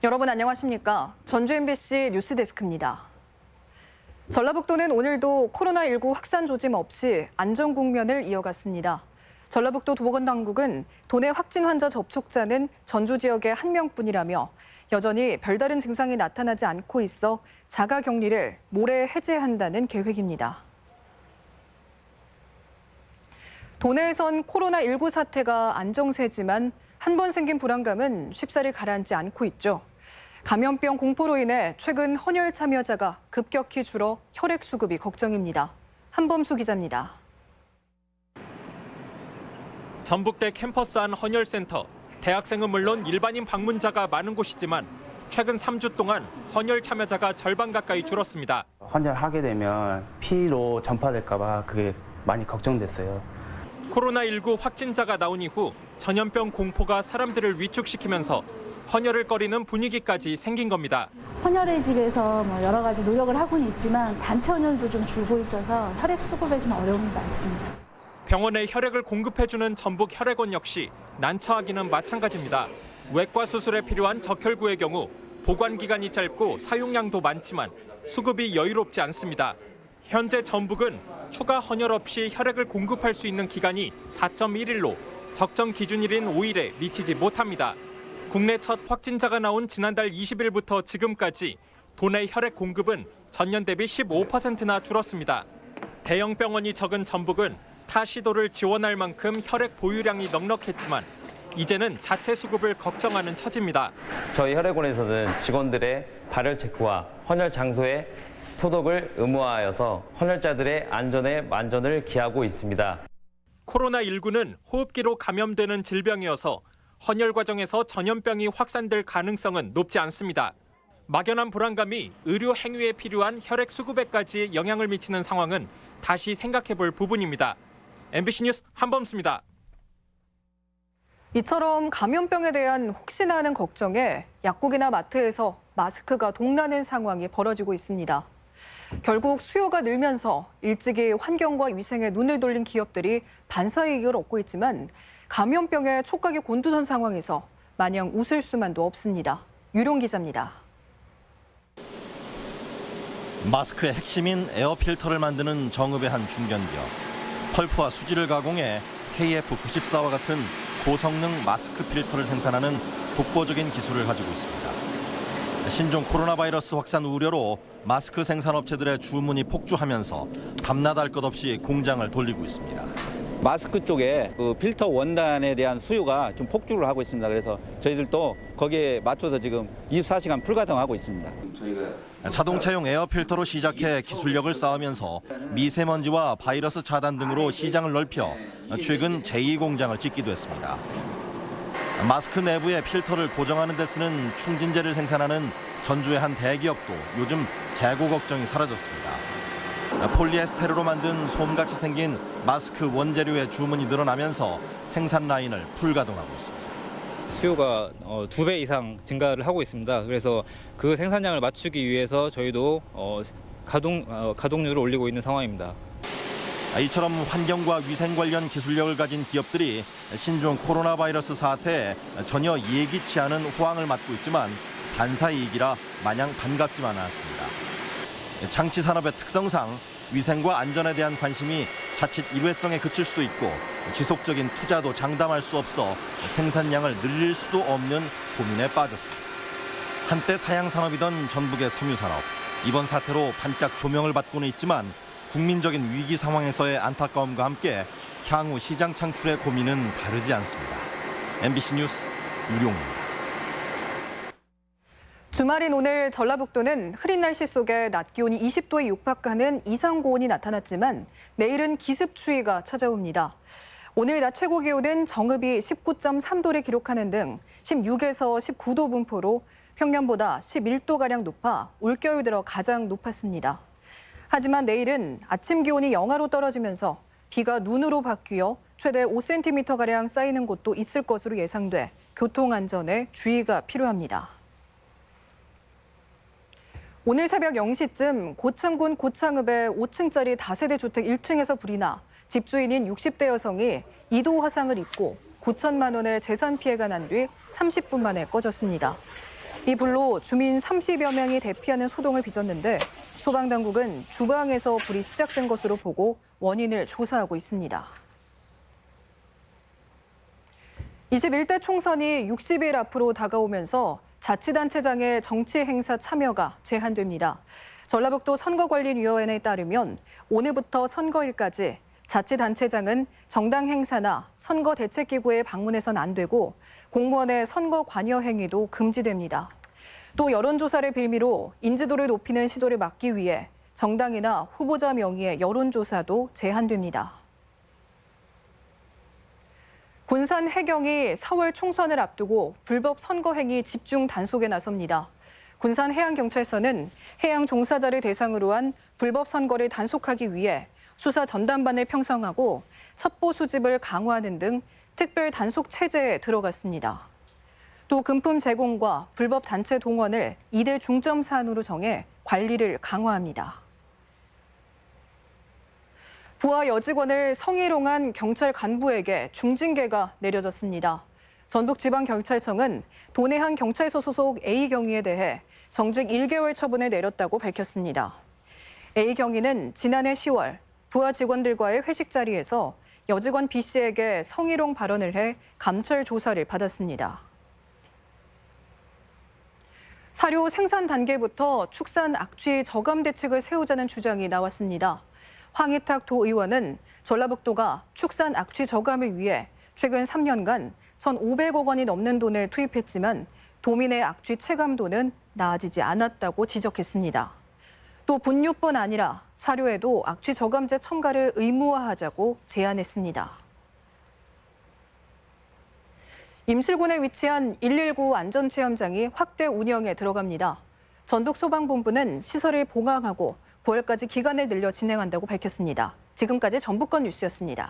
여러분 안녕하십니까? 전주 MBC 뉴스데스크입니다. 전라북도는 오늘도 코로나19 확산 조짐 없이 안전 국면을 이어갔습니다. 전라북도 보건당국은 도내 확진 환자 접촉자는 전주 지역의 1명뿐이라며 여전히 별다른 증상이 나타나지 않고 있어 자가격리를 모레 해제한다는 계획입니다. 도내에선 코로나19 사태가 안정세지만 한 번 생긴 불안감은 쉽사리 가라앉지 않고 있죠. 감염병 공포로 인해 최근 헌혈 참여자가 급격히 줄어 혈액 수급이 걱정입니다. 한범수 기자입니다. 전북대 캠퍼스 안 헌혈센터. 대학생은 물론 일반인 방문자가 많은 곳이지만 최근 3주 동안 헌혈 참여자가 절반 가까이 줄었습니다. 헌혈하게 되면 피로 전파될까 봐 그게 많이 걱정됐어요. 코로나19 확진자가 나온 이후 전염병 공포가 사람들을 위축시키면서 헌혈을 꺼리는 분위기까지 생긴 겁니다. 헌혈의 집에서 여러 가지 노력을 하고는 있지만 단체 헌혈도 좀 줄고 있어서 혈액 수급에 좀 어려움이 많습니다. 병원에 혈액을 공급해주는 전북 혈액원 역시 난처하기는 마찬가지입니다. 외과 수술에 필요한 적혈구의 경우 보관 기간이 짧고 사용량도 많지만 수급이 여유롭지 않습니다. 현재 전북은 추가 헌혈 없이 혈액을 공급할 수 있는 기간이 4.1일로 적정 기준일인 5일에 미치지 못합니다. 국내 첫 확진자가 나온 지난달 20일부터 지금까지 도내 혈액 공급은 전년 대비 15%나 줄었습니다. 대형 병원이 적은 전북은 타 시도를 지원할 만큼 혈액 보유량이 넉넉했지만 이제는 자체 수급을 걱정하는 처지입니다. 저희 혈액원에서는 직원들의 발열 체크와 헌혈 장소의 소독을 의무화하여서 헌혈자들의 안전에 만전을 기하고 있습니다. 코로나19는 호흡기로 감염되는 질병이어서 헌혈 과정에서 전염병이 확산될 가능성은 높지 않습니다. 막연한 불안감이 의료 행위에 필요한 혈액 수급에까지 영향을 미치는 상황은 다시 생각해 볼 부분입니다. MBC 뉴스 한범수입니다. 이처럼 감염병에 대한 혹시나 하는 걱정에 약국이나 마트에서 마스크가 동나는 상황이 벌어지고 있습니다. 결국 수요가 늘면서 일찍이 환경과 위생에 눈을 돌린 기업들이 반사이익을 얻고 있지만 감염병의 촉각이 곤두선 상황에서 마냥 웃을 수만도 없습니다. 유룡 기자입니다. 마스크의 핵심인 에어 필터를 만드는 정읍의 한 중견기업. 펄프와 수지를 가공해 KF94와 같은 고성능 마스크 필터를 생산하는 독보적인 기술을 가지고 있습니다. 신종 코로나 바이러스 확산 우려로 마스크 생산업체들의 주문이 폭주하면서 밤낮 할 것 없이 공장을 돌리고 있습니다. 마스크 쪽에 그 필터 원단에 대한 수요가 좀 폭주를 하고 있습니다. 그래서 저희들도 거기에 맞춰서 지금 24시간 풀가동하고 있습니다. 자동차용 에어 필터로 시작해 기술력을 쌓으면서 미세먼지와 바이러스 차단 등으로 시장을 넓혀 최근 제2공장을 짓기도 했습니다. 마스크 내부에 필터를 고정하는 데 쓰는 충진제를 생산하는 전주의 한 대기업도 요즘 재고 걱정이 사라졌습니다. 폴리에스테르로 만든 솜같이 생긴 마스크 원재료의 주문이 늘어나면서 생산 라인을 풀가동하고 있습니다. 수요가 2배 이상 증가를 하고 있습니다. 그래서 그 생산량을 맞추기 위해서 저희도 가동률을 올리고 있는 상황입니다. 이처럼 환경과 위생 관련 기술력을 가진 기업들이 신종 코로나 바이러스 사태에 전혀 예기치 않은 호황을 맞고 있지만 반사이익이라 마냥 반갑지만은 않습니다. 장치 산업의 특성상 위생과 안전에 대한 관심이 자칫 일회성에 그칠 수도 있고 지속적인 투자도 장담할 수 없어 생산량을 늘릴 수도 없는 고민에 빠졌습니다. 한때 사양 산업이던 전북의 섬유 산업. 이번 사태로 반짝 조명을 받고는 있지만 국민적인 위기 상황에서의 안타까움과 함께 향후 시장 창출의 고민은 다르지 않습니다. MBC 뉴스 유룡입니다. 주말인 오늘 전라북도는 흐린 날씨 속에 낮 기온이 20도에 육박하는 이상고온이 나타났지만 내일은 기습추위가 찾아옵니다. 오늘 낮 최고 기온은 정읍이 19.3도를 기록하는 등 16에서 19도 분포로 평년보다 11도가량 높아 올겨울 들어 가장 높았습니다. 하지만 내일은 아침 기온이 영하로 떨어지면서 비가 눈으로 바뀌어 최대 5cm가량 쌓이는 곳도 있을 것으로 예상돼 교통안전에 주의가 필요합니다. 오늘 새벽 0시쯤 고창군 고창읍의 5층짜리 다세대 주택 1층에서 불이 나 집주인인 60대 여성이 2도 화상을 입고 9천만 원의 재산 피해가 난 뒤 30분 만에 꺼졌습니다. 이 불로 주민 30여 명이 대피하는 소동을 빚었는데 소방당국은 주방에서 불이 시작된 것으로 보고 원인을 조사하고 있습니다. 21대 총선이 60일 앞으로 다가오면서 자치단체장의 정치 행사 참여가 제한됩니다. 전라북도 선거관리위원회에 따르면 오늘부터 선거일까지 자치단체장은 정당 행사나 선거대책기구에 방문해서는 안 되고 공무원의 선거 관여 행위도 금지됩니다. 또 여론조사를 빌미로 인지도를 높이는 시도를 막기 위해 정당이나 후보자 명의의 여론조사도 제한됩니다. 군산 해경이 4월 총선을 앞두고 불법 선거 행위 집중 단속에 나섭니다. 군산 해양경찰서는 해양 종사자를 대상으로 한 불법 선거를 단속하기 위해 수사 전담반을 편성하고 첩보 수집을 강화하는 등 특별 단속 체제에 들어갔습니다. 또 금품 제공과 불법 단체 동원을 2대 중점 사안으로 정해 관리를 강화합니다. 부하 여직원을 성희롱한 경찰 간부에게 중징계가 내려졌습니다. 전북지방경찰청은 도내한 경찰서 소속 A 경위에 대해 정직 1개월 처분을 내렸다고 밝혔습니다. A 경위는 지난해 10월 부하 직원들과의 회식 자리에서 여직원 B 씨에게 성희롱 발언을 해 감찰 조사를 받았습니다. 사료 생산 단계부터 축산 악취 저감 대책을 세우자는 주장이 나왔습니다. 황희탁 도의원은 전라북도가 축산 악취 저감을 위해 최근 3년간 1,500억 원이 넘는 돈을 투입했지만 도민의 악취 체감도는 나아지지 않았다고 지적했습니다. 또 분유뿐 아니라 사료에도 악취 저감제 첨가를 의무화하자고 제안했습니다. 임실군에 위치한 119 안전체험장이 확대 운영에 들어갑니다. 전북소방본부는 시설을 봉합하고 9월까지 기간을 늘려 진행한다고 밝혔습니다. 지금까지 전북권 뉴스였습니다.